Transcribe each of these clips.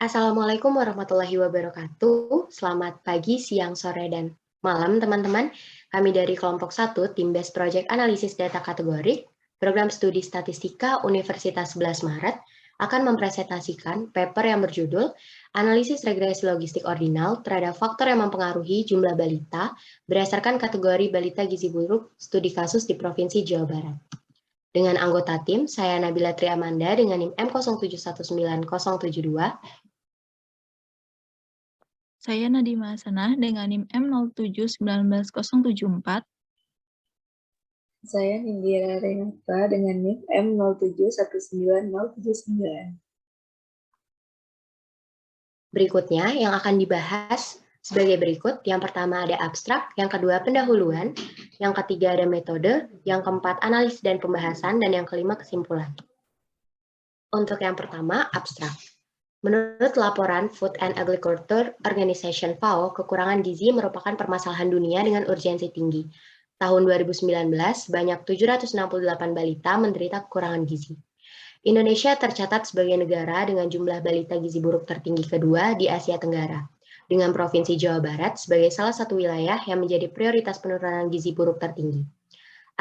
Assalamualaikum warahmatullahi wabarakatuh. Selamat pagi, siang, sore, dan malam teman-teman. Kami dari kelompok 1, Tim Base Project Analisis Data Kategorik, Program Studi Statistika Universitas 11 Maret, akan mempresentasikan paper yang berjudul Analisis Regresi Logistik Ordinal terhadap faktor yang mempengaruhi jumlah balita berdasarkan kategori balita gizi buruk studi kasus di Provinsi Jawa Barat. Dengan anggota tim, saya Nabila Triamanda dengan NIM M07197072. Saya Nadima Hasanah dengan NIM M0719074. Saya Nindira Renata dengan NIM M0719079. Berikutnya yang akan dibahas sebagai berikut. Yang pertama ada abstrak, yang kedua pendahuluan, yang ketiga ada metode, yang keempat analisis dan pembahasan, dan yang kelima kesimpulan. Untuk yang pertama, abstrak. Menurut laporan Food and Agriculture Organization (FAO), kekurangan gizi merupakan permasalahan dunia dengan urgensi tinggi. Tahun 2019, banyak 768 balita menderita kekurangan gizi. Indonesia tercatat sebagai negara dengan jumlah balita gizi buruk tertinggi kedua di Asia Tenggara, dengan Provinsi Jawa Barat sebagai salah satu wilayah yang menjadi prioritas penurunan gizi buruk tertinggi.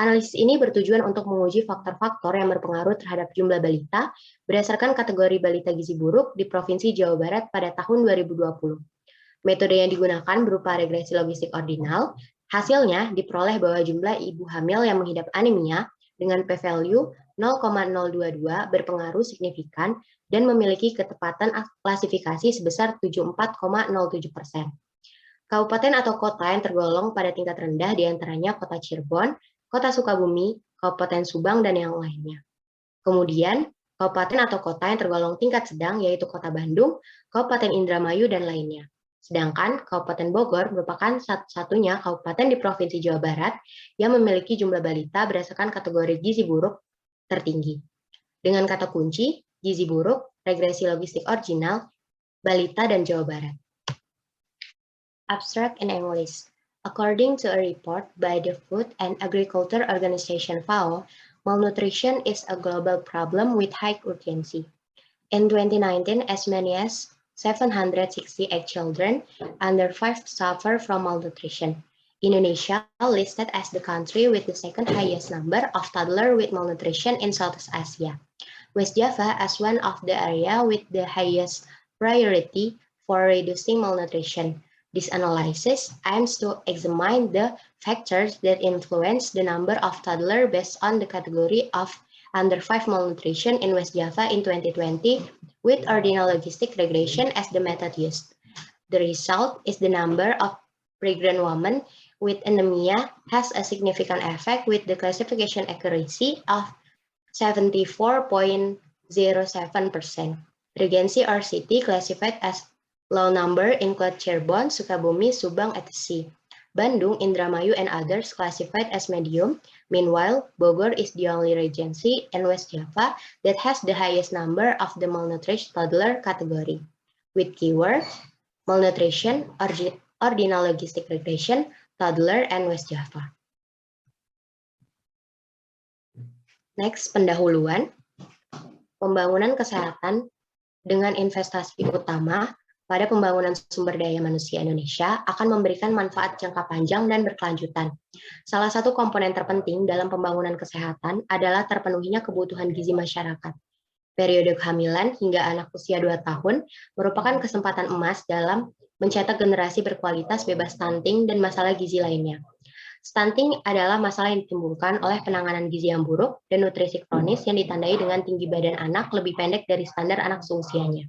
Analisis ini bertujuan untuk menguji faktor-faktor yang berpengaruh terhadap jumlah balita berdasarkan kategori balita gizi buruk di Provinsi Jawa Barat pada tahun 2020. Metode yang digunakan berupa regresi logistik ordinal. Hasilnya diperoleh bahwa jumlah ibu hamil yang mengidap anemia dengan p-value 0,022 berpengaruh signifikan dan memiliki ketepatan klasifikasi sebesar 74,07%. Kabupaten atau kota yang tergolong pada tingkat rendah diantaranya Kota Cirebon, Kota Sukabumi, Kabupaten Subang, dan yang lainnya. Kemudian, kabupaten atau kota yang tergolong tingkat sedang yaitu Kota Bandung, Kabupaten Indramayu, dan lainnya. Sedangkan Kabupaten Bogor merupakan satu-satunya kabupaten di Provinsi Jawa Barat yang memiliki jumlah balita berdasarkan kategori gizi buruk tertinggi. Dengan kata kunci, gizi buruk, regresi logistik original, balita, dan Jawa Barat. Abstract in English. According to a report by the Food and Agriculture Organization (FAO), malnutrition is a global problem with high urgency. In 2019, as many as 768 children under 5 suffer from malnutrition. Indonesia listed as the country with the second highest number of toddlers with malnutrition in Southeast Asia. West Java as one of the area with the highest priority for reducing malnutrition. This analysis aims to examine the factors that influence the number of toddlers based on the category of under 5 malnutrition in West Java in 2020 with ordinal logistic regression as the method used. The result is the number of pregnant women with anemia has a significant effect with the classification accuracy of 74.07%. Regency or city classified as low number include Cirebon, Sukabumi, Subang, etc. Bandung, Indramayu, and others classified as medium. Meanwhile, Bogor is the only regency in West Java that has the highest number of the malnourished toddler category. With keywords, malnutrition, ordinal logistic regression, toddler, and West Java. Next, pendahuluan. Pembangunan kesehatan dengan investasi utama pada pembangunan sumber daya manusia Indonesia akan memberikan manfaat jangka panjang dan berkelanjutan. Salah satu komponen terpenting dalam pembangunan kesehatan adalah terpenuhinya kebutuhan gizi masyarakat. Periode kehamilan hingga anak usia 2 tahun merupakan kesempatan emas dalam mencetak generasi berkualitas bebas stunting dan masalah gizi lainnya. Stunting adalah masalah yang ditimbulkan oleh penanganan gizi yang buruk dan nutrisi kronis yang ditandai dengan tinggi badan anak lebih pendek dari standar anak seusianya.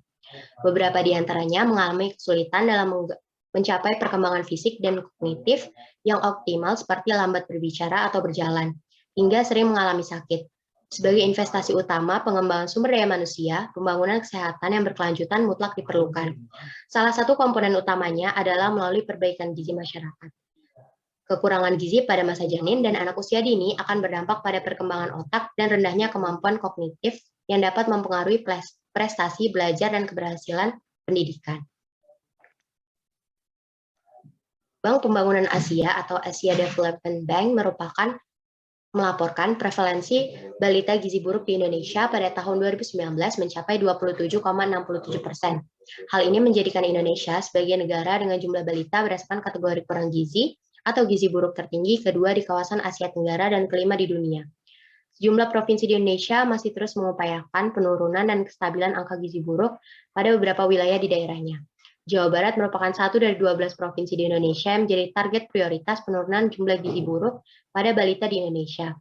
Beberapa di antaranya mengalami kesulitan dalam mencapai perkembangan fisik dan kognitif yang optimal seperti lambat berbicara atau berjalan, hingga sering mengalami sakit. Sebagai investasi utama pengembangan sumber daya manusia, pembangunan kesehatan yang berkelanjutan mutlak diperlukan. Salah satu komponen utamanya adalah melalui perbaikan gizi masyarakat. Kekurangan gizi pada masa janin dan anak usia dini akan berdampak pada perkembangan otak dan rendahnya kemampuan kognitif yang dapat mempengaruhi prestasi belajar dan keberhasilan pendidikan. Bank Pembangunan Asia atau Asia Development Bank merupakan melaporkan prevalensi balita gizi buruk di Indonesia pada tahun 2019 mencapai 27,67%. Hal ini menjadikan Indonesia sebagai negara dengan jumlah balita berdasarkan kategori kurang gizi atau gizi buruk tertinggi kedua di kawasan Asia Tenggara dan kelima di dunia. Sejumlah provinsi di Indonesia masih terus mengupayakan penurunan dan kestabilan angka gizi buruk pada beberapa wilayah di daerahnya. Jawa Barat merupakan satu dari 12 provinsi di Indonesia yang menjadi target prioritas penurunan jumlah gizi buruk pada balita di Indonesia.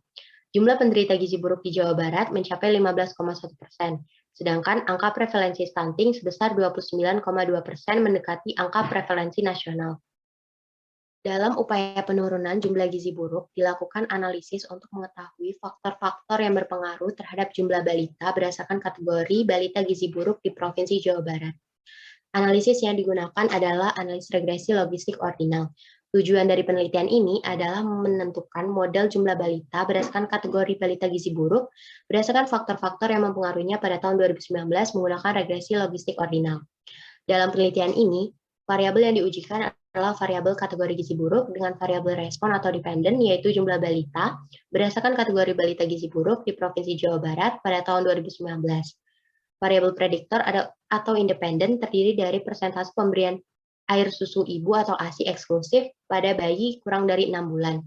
Jumlah penderita gizi buruk di Jawa Barat mencapai 15,1%, sedangkan angka prevalensi stunting sebesar 29,2% mendekati angka prevalensi nasional. Dalam upaya penurunan jumlah gizi buruk, dilakukan analisis untuk mengetahui faktor-faktor yang berpengaruh terhadap jumlah balita berdasarkan kategori balita gizi buruk di Provinsi Jawa Barat. Analisis yang digunakan adalah analisis regresi logistik ordinal. Tujuan dari penelitian ini adalah menentukan model jumlah balita berdasarkan kategori balita gizi buruk berdasarkan faktor-faktor yang mempengaruhinya pada tahun 2019 menggunakan regresi logistik ordinal. Dalam penelitian ini, variabel yang diujikan adalah variabel kategori gizi buruk dengan variabel respon atau dependen, yaitu jumlah balita berdasarkan kategori balita gizi buruk di Provinsi Jawa Barat pada tahun 2019. Variabel prediktor atau independen terdiri dari persentase pemberian air susu ibu atau ASI eksklusif pada bayi kurang dari 6 bulan,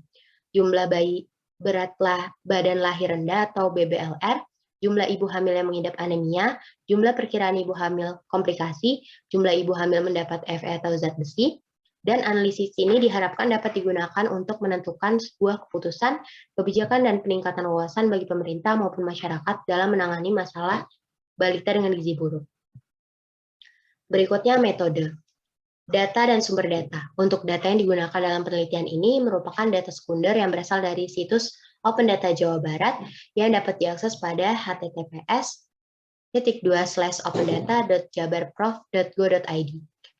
jumlah bayi berat badan lahir rendah atau BBLR, jumlah ibu hamil yang mengidap anemia, jumlah perkiraan ibu hamil komplikasi, jumlah ibu hamil mendapat Fe atau zat besi, dan analisis ini diharapkan dapat digunakan untuk menentukan sebuah keputusan, kebijakan, dan peningkatan wawasan bagi pemerintah maupun masyarakat dalam menangani masalah balita dengan gizi buruk. Berikutnya metode. Data dan sumber data. Untuk data yang digunakan dalam penelitian ini merupakan data sekunder yang berasal dari situs Open Data Jawa Barat yang dapat diakses pada https://opendata.jabarprof.go.id,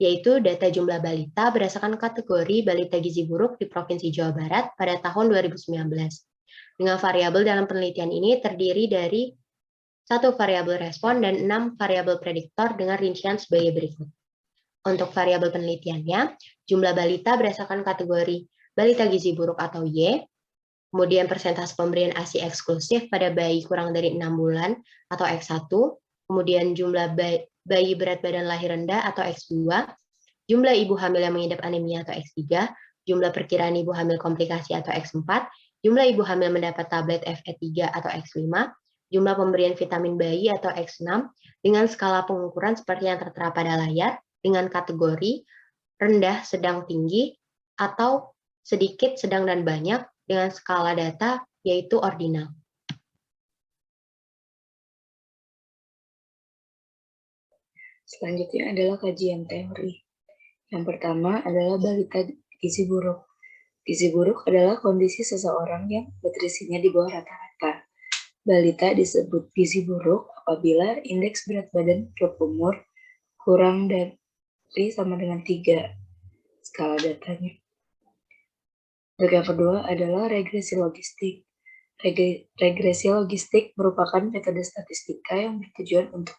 yaitu data jumlah balita berdasarkan kategori balita gizi buruk di Provinsi Jawa Barat pada tahun 2019. Dengan variabel dalam penelitian ini terdiri dari 1 variabel respon dan 6 variabel prediktor dengan rincian sebagai berikut. Untuk variabel penelitiannya, jumlah balita berdasarkan kategori balita gizi buruk atau Y, kemudian persentase pemberian ASI eksklusif pada bayi kurang dari 6 bulan atau X1, kemudian jumlah bayi berat badan lahir rendah atau X2, jumlah ibu hamil yang mengidap anemia atau X3, jumlah perkiraan ibu hamil komplikasi atau X4, jumlah ibu hamil mendapat tablet Fe3 atau X5, jumlah pemberian vitamin bayi atau X6 dengan skala pengukuran seperti yang tertera pada layar dengan kategori rendah, sedang, tinggi, atau sedikit, sedang, dan banyak dengan skala data yaitu ordinal. Selanjutnya adalah kajian teori. Yang pertama adalah balita gizi buruk. Gizi buruk adalah kondisi seseorang yang nutrisinya di bawah rata-rata. Balita disebut gizi buruk apabila indeks berat badan per umur kurang dari sama dengan 3 skala datanya. Dan yang kedua adalah regresi logistik. Regresi logistik merupakan metode statistika yang bertujuan untuk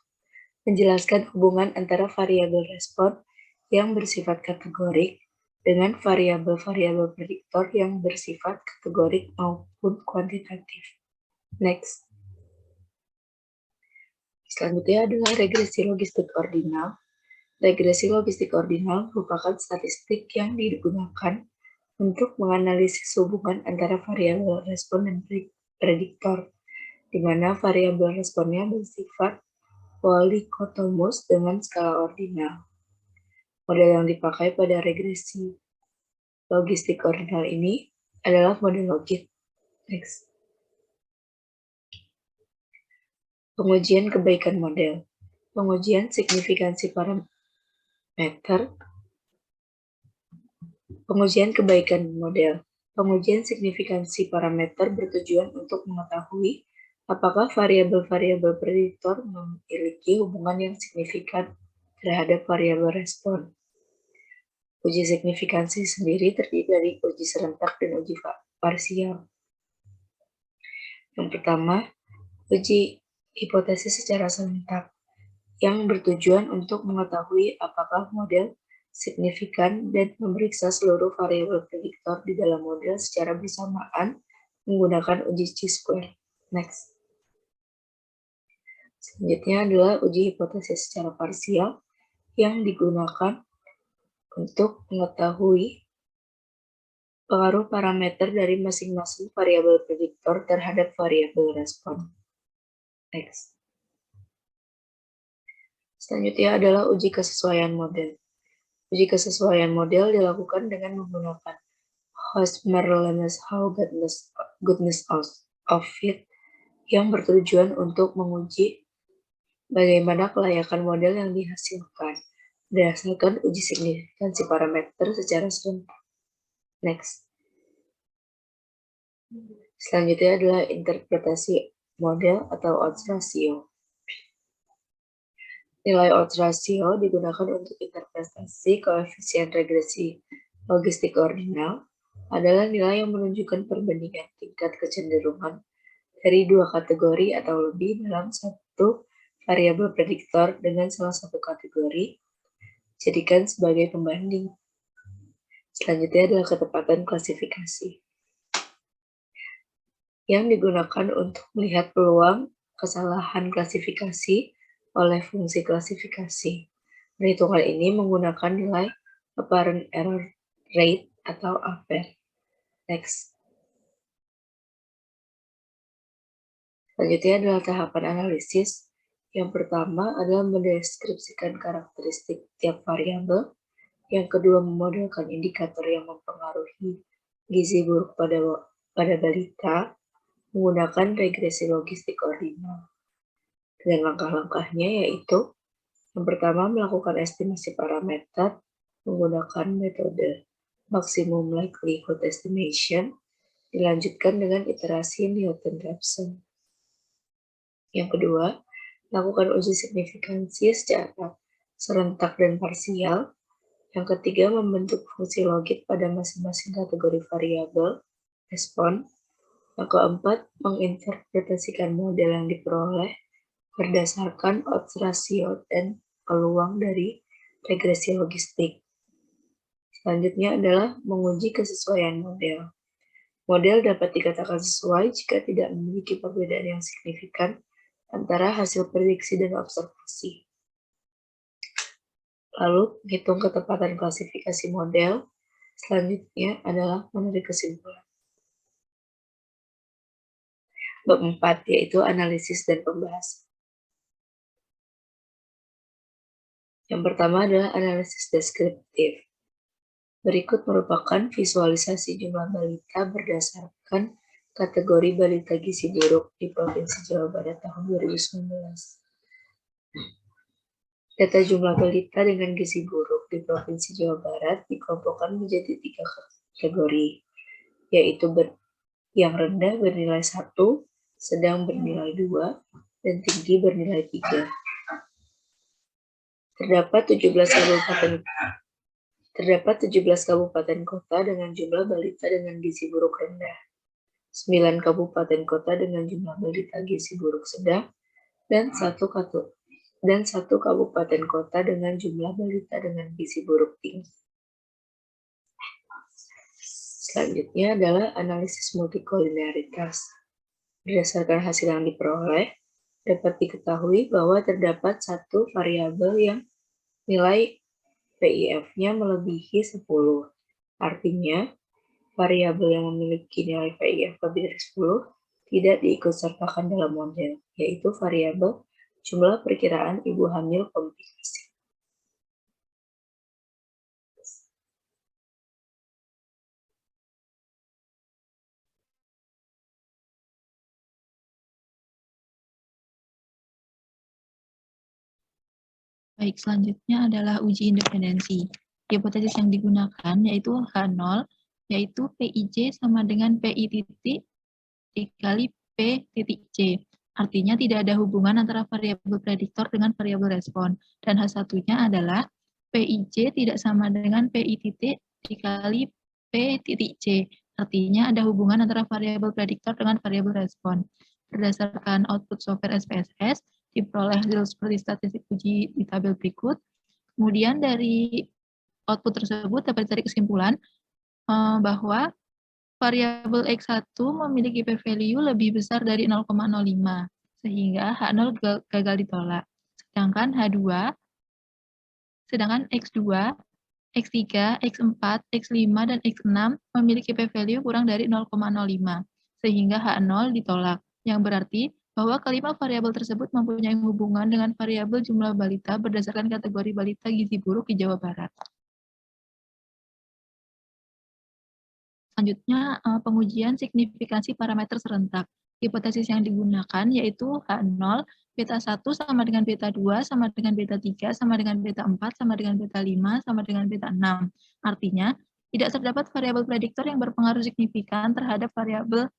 menjelaskan hubungan antara variabel respon yang bersifat kategorik dengan variabel-variabel prediktor yang bersifat kategorik maupun kuantitatif. Next. Selanjutnya adalah regresi logistik ordinal. Regresi logistik ordinal merupakan statistik yang digunakan untuk menganalisis hubungan antara variabel respon dan prediktor, di mana variabel responnya bersifat polikotomus dengan skala ordinal. Model yang dipakai pada regresi logistik ordinal ini adalah model logit. Next. Pengujian kebaikan model. Pengujian signifikansi parameter. Pengujian kebaikan model. Pengujian signifikansi parameter bertujuan untuk mengetahui apakah variabel-variabel prediktor memiliki hubungan yang signifikan terhadap variabel respon. Uji signifikansi sendiri terdiri dari uji serentak dan uji parsial. Yang pertama, uji hipotesis secara serentak yang bertujuan untuk mengetahui apakah model signifikan dan memeriksa seluruh variabel prediktor di dalam model secara bersamaan menggunakan uji chi-square. Next. Selanjutnya adalah uji hipotesis secara parsial yang digunakan untuk mengetahui pengaruh parameter dari masing-masing variabel prediktor terhadap variabel respon. Next. Selanjutnya adalah uji kesesuaian model. Uji kesesuaian model dilakukan dengan menggunakan Hosmer-Lemeshow goodness of fit yang bertujuan untuk menguji bagaimana kelayakan model yang dihasilkan berdasarkan uji signifikansi parameter secara serentak. Next. Selanjutnya adalah interpretasi model atau odds ratio. Nilai odds ratio digunakan untuk interpretasi koefisien regresi logistik ordinal adalah nilai yang menunjukkan perbandingan tingkat kecenderungan dari dua kategori atau lebih dalam satu variabel prediktor dengan salah satu kategori dijadikan sebagai pembanding. Selanjutnya adalah ketepatan klasifikasi yang digunakan untuk melihat peluang kesalahan klasifikasi oleh fungsi klasifikasi. Perhitungan ini menggunakan nilai apparent error rate atau APER. Next. Selanjutnya adalah tahapan analisis. Yang pertama adalah mendeskripsikan karakteristik tiap variabel. Yang kedua memodelkan indikator yang mempengaruhi gizi buruk pada balita menggunakan regresi logistik ordinal. Dengan langkah-langkahnya yaitu yang pertama melakukan estimasi parameter menggunakan metode maximum likelihood estimation, dilanjutkan dengan iterasi Newton-Raphson. Yang kedua, lakukan uji signifikansi secara serentak dan parsial. Yang ketiga, membentuk fungsi logik pada masing-masing kategori variabel respon. Yang keempat, menginterpretasikan model yang diperoleh berdasarkan odds ratio dan peluang dari regresi logistik. Selanjutnya adalah menguji kesesuaian model. Model dapat dikatakan sesuai jika tidak memiliki perbedaan yang signifikan antara hasil prediksi dan observasi. Lalu, menghitung ketepatan klasifikasi model. Selanjutnya adalah menarik kesimpulan. Bab 4, yaitu analisis dan pembahasan. Yang pertama adalah analisis deskriptif. Berikut merupakan visualisasi jumlah balita berdasarkan kategori balita gizi buruk di Provinsi Jawa Barat tahun 2019. Data jumlah balita dengan gizi buruk di Provinsi Jawa Barat dikelompokkan menjadi 3 kategori, yaitu yang rendah bernilai 1, sedang bernilai 2, dan tinggi bernilai 3. Terdapat 17 kabupaten kota dengan jumlah balita dengan gizi buruk rendah, 9 kabupaten kota dengan jumlah balita gizi buruk sedang, dan 1 kabupaten kota dengan jumlah balita dengan gizi buruk tinggi. Selanjutnya adalah analisis multikoliniaritas. Berdasarkan hasil yang diperoleh, dapat diketahui bahwa terdapat satu variabel yang nilai PIF-nya melebihi 10. Artinya, variabel yang memiliki nilai PIF lebih dari 10 tidak diikutsertakan dalam model, yaitu variabel jumlah perkiraan ibu hamil komplikasi. Baik, selanjutnya adalah uji independensi. Hipotesis yang digunakan yaitu H0, yaitu PIJ sama dengan PI titik dikali P titik C. Artinya tidak ada hubungan antara variabel prediktor dengan variabel respon. Dan H1-nya adalah PIJ tidak sama dengan PI titik dikali P titik C. Artinya ada hubungan antara variabel prediktor dengan variabel respon. Berdasarkan output software SPSS, diperoleh hasil seperti statistik uji di tabel berikut. Kemudian dari output tersebut dapat ditarik kesimpulan bahwa variabel X1 memiliki p-value lebih besar dari 0,05, sehingga H0 gagal ditolak. Sedangkan X2, X3, X4, X5, dan X6 memiliki p-value kurang dari 0,05, sehingga H0 ditolak, yang berarti bahwa kelima variabel tersebut mempunyai hubungan dengan variabel jumlah balita berdasarkan kategori balita gizi buruk di Jawa Barat. Selanjutnya, pengujian signifikansi parameter serentak. Hipotesis yang digunakan yaitu H0, beta 1 sama dengan beta 2, sama dengan beta 3, sama dengan beta 4, sama dengan beta 5, sama dengan beta 6. Artinya, tidak terdapat variabel prediktor yang berpengaruh signifikan terhadap variabel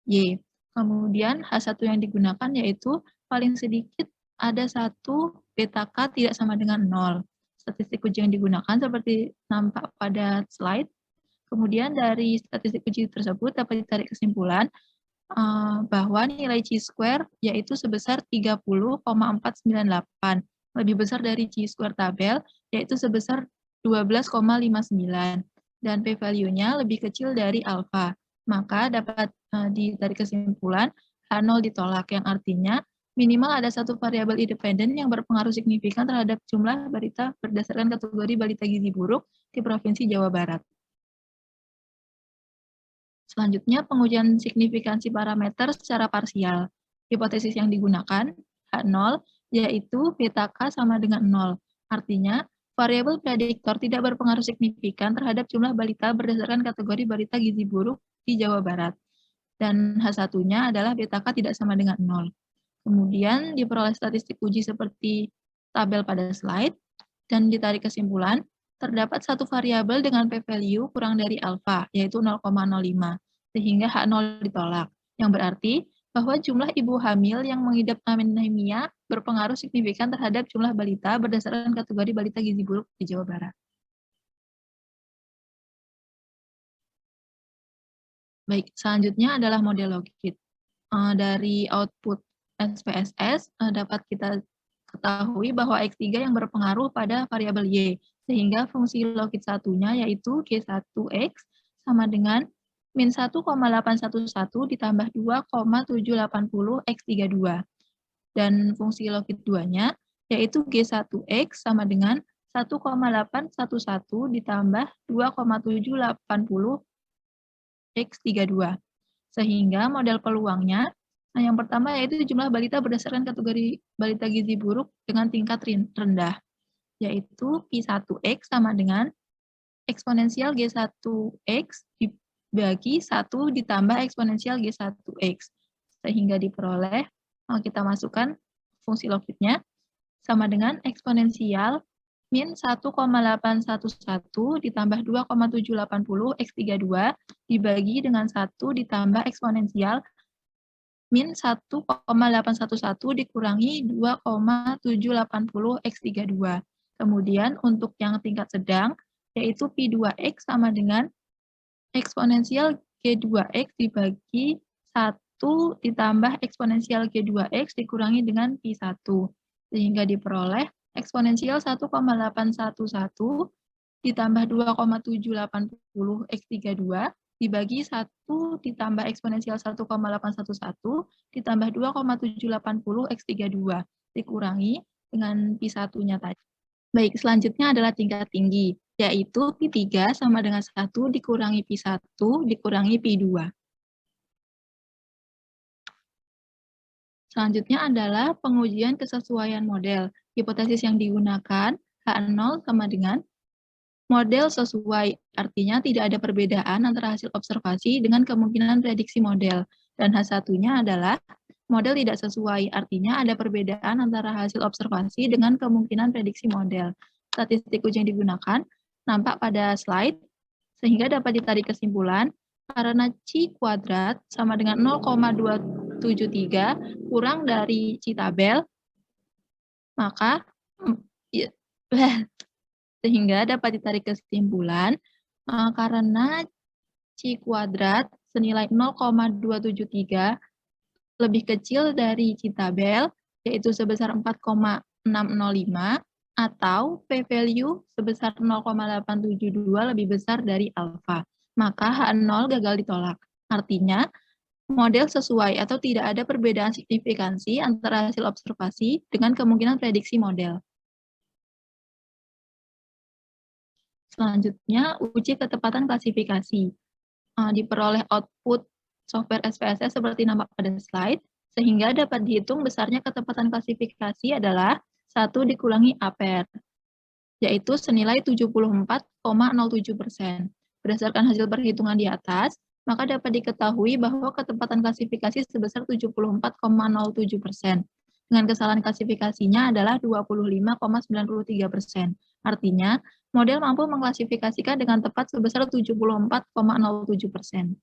Y. Kemudian, H1 yang digunakan yaitu paling sedikit ada 1 beta K tidak sama dengan 0. Statistik uji yang digunakan seperti nampak pada slide. Kemudian dari statistik uji tersebut dapat ditarik kesimpulan bahwa nilai chi-square yaitu sebesar 30,498, lebih besar dari chi-square tabel yaitu sebesar 12,59, dan p-value-nya lebih kecil dari alfa. Maka dapat ditarik kesimpulan H0 ditolak, yang artinya minimal ada satu variabel independen yang berpengaruh signifikan terhadap jumlah balita berdasarkan kategori balita gizi buruk di Provinsi Jawa Barat. Selanjutnya, pengujian signifikansi parameter secara parsial. Hipotesis yang digunakan, H0, yaitu beta K sama dengan 0. Artinya, variabel prediktor tidak berpengaruh signifikan terhadap jumlah balita berdasarkan kategori balita gizi buruk di Jawa Barat. Dan H1-nya adalah beta K tidak sama dengan 0. Kemudian diperoleh statistik uji seperti tabel pada slide, dan ditarik kesimpulan, terdapat satu variabel dengan p-value kurang dari alfa, yaitu 0,05, sehingga H0 ditolak, yang berarti bahwa jumlah ibu hamil yang mengidap anemia berpengaruh signifikan terhadap jumlah balita berdasarkan kategori balita gizi buruk di Jawa Barat. Baik, selanjutnya adalah model logit. Dari output SPSS dapat kita ketahui bahwa X3 yang berpengaruh pada variabel Y, sehingga fungsi logit satunya yaitu G1X sama dengan min 1,811 ditambah 2,780 X32. Dan fungsi logit 2-nya yaitu G1X sama dengan 1,811 ditambah 2,780 X32. Sehingga model peluangnya, yang pertama yaitu jumlah balita berdasarkan kategori balita gizi buruk dengan tingkat rendah, yaitu Pi1X sama dengan eksponensial G1X dibagi 1 ditambah eksponensial G1X. Sehingga diperoleh, kita masukkan fungsi logitnya, sama dengan eksponensial min 1,811 ditambah 2,780 X32 dibagi dengan 1 ditambah eksponensial min 1,811 dikurangi 2,780 X32. Kemudian untuk yang tingkat sedang, yaitu Pi2X sama dengan eksponensial G2X dibagi 1 ditambah eksponensial G2X dikurangi dengan Pi1. Sehingga diperoleh eksponensial 1,811 ditambah 2,780 X32 dibagi 1 ditambah eksponensial 1,811 ditambah 2,780 X32 dikurangi dengan Pi1-nya tadi. Baik, selanjutnya adalah tingkat tinggi, yaitu Pi3 sama dengan 1 dikurangi Pi1 dikurangi Pi2. Selanjutnya adalah pengujian kesesuaian model. Hipotesis yang digunakan, H0 sama dengan model sesuai, artinya tidak ada perbedaan antara hasil observasi dengan kemungkinan prediksi model. Dan H1-nya adalah model tidak sesuai, artinya ada perbedaan antara hasil observasi dengan kemungkinan prediksi model. Statistik uji yang digunakan nampak pada slide, sehingga dapat ditarik kesimpulan, karena Chi kuadrat sama dengan 0,273 kurang dari Chi tabel, maka sehingga dapat ditarik kesimpulan karena Chi kuadrat senilai 0,273 lebih kecil dari Chi tabel, yaitu sebesar 4,605, atau p-value sebesar 0,872 lebih besar dari alfa. maka H0 gagal ditolak. Artinya, model sesuai atau tidak ada perbedaan signifikansi antara hasil observasi dengan kemungkinan prediksi model. Selanjutnya, uji ketepatan klasifikasi. Diperoleh output software SPSS seperti nampak pada slide, sehingga dapat dihitung besarnya ketepatan klasifikasi adalah 1 dikurangi APR, yaitu senilai 74,07%. Berdasarkan hasil perhitungan di atas, maka dapat diketahui bahwa ketepatan klasifikasi sebesar 74,07%. Dengan kesalahan klasifikasinya adalah 25,93%. Artinya, model mampu mengklasifikasikan dengan tepat sebesar 74,07%.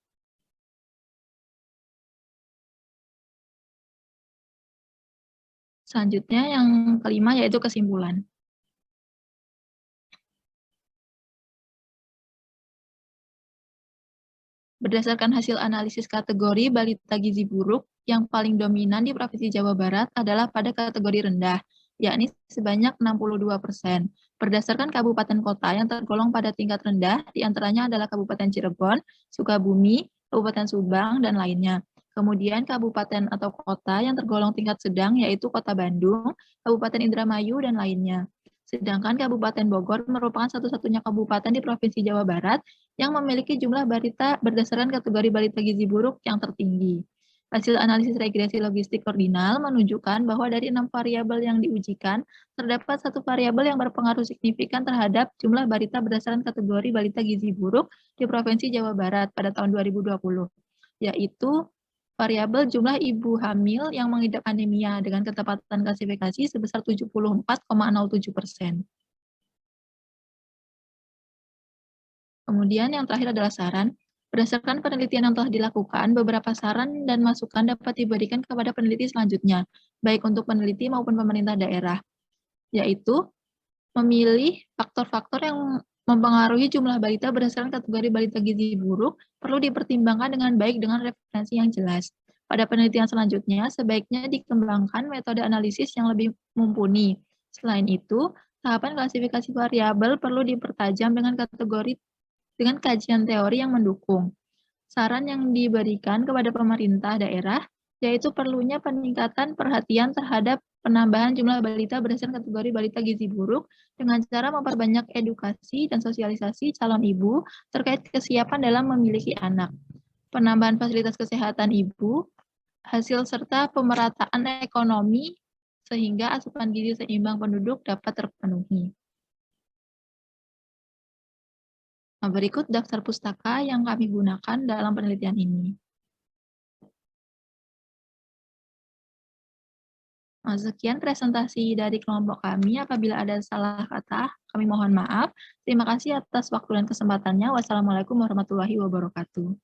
Selanjutnya yang kelima yaitu kesimpulan. Berdasarkan hasil analisis kategori balita gizi buruk, yang paling dominan di Provinsi Jawa Barat adalah pada kategori rendah, yakni sebanyak 62%. Berdasarkan kabupaten kota yang tergolong pada tingkat rendah, diantaranya adalah Kabupaten Cirebon, Sukabumi, Kabupaten Subang, dan lainnya. Kemudian kabupaten atau kota yang tergolong tingkat sedang, yaitu Kota Bandung, Kabupaten Indramayu, dan lainnya. Sedangkan Kabupaten Bogor merupakan satu-satunya kabupaten di Provinsi Jawa Barat yang memiliki jumlah balita berdasarkan kategori balita gizi buruk yang tertinggi. Hasil analisis regresi logistik ordinal menunjukkan bahwa dari 6 variabel yang diujikan, terdapat satu variabel yang berpengaruh signifikan terhadap jumlah balita berdasarkan kategori balita gizi buruk di Provinsi Jawa Barat pada tahun 2020, yaitu variabel jumlah ibu hamil yang mengidap anemia dengan ketepatan klasifikasi sebesar 74,07%. Kemudian yang terakhir adalah saran. Berdasarkan penelitian yang telah dilakukan, beberapa saran dan masukan dapat diberikan kepada peneliti selanjutnya, baik untuk peneliti maupun pemerintah daerah, yaitu memilih faktor-faktor yang mempengaruhi jumlah balita berdasarkan kategori balita gizi buruk perlu dipertimbangkan dengan baik dengan referensi yang jelas. Pada penelitian selanjutnya, sebaiknya dikembangkan metode analisis yang lebih mumpuni. Selain itu, tahapan klasifikasi variabel perlu dipertajam dengan kajian teori yang mendukung. Saran yang diberikan kepada pemerintah daerah yaitu perlunya peningkatan perhatian terhadap penambahan jumlah balita berdasarkan kategori balita gizi buruk dengan cara memperbanyak edukasi dan sosialisasi calon ibu terkait kesiapan dalam memiliki anak, penambahan fasilitas kesehatan ibu, hasil serta pemerataan ekonomi sehingga asupan gizi seimbang penduduk dapat terpenuhi. Nah, berikut daftar pustaka yang kami gunakan dalam penelitian ini. Nah, sekian presentasi dari kelompok kami. Apabila ada salah kata, kami mohon maaf. Terima kasih atas waktu dan kesempatannya. Wassalamualaikum warahmatullahi wabarakatuh.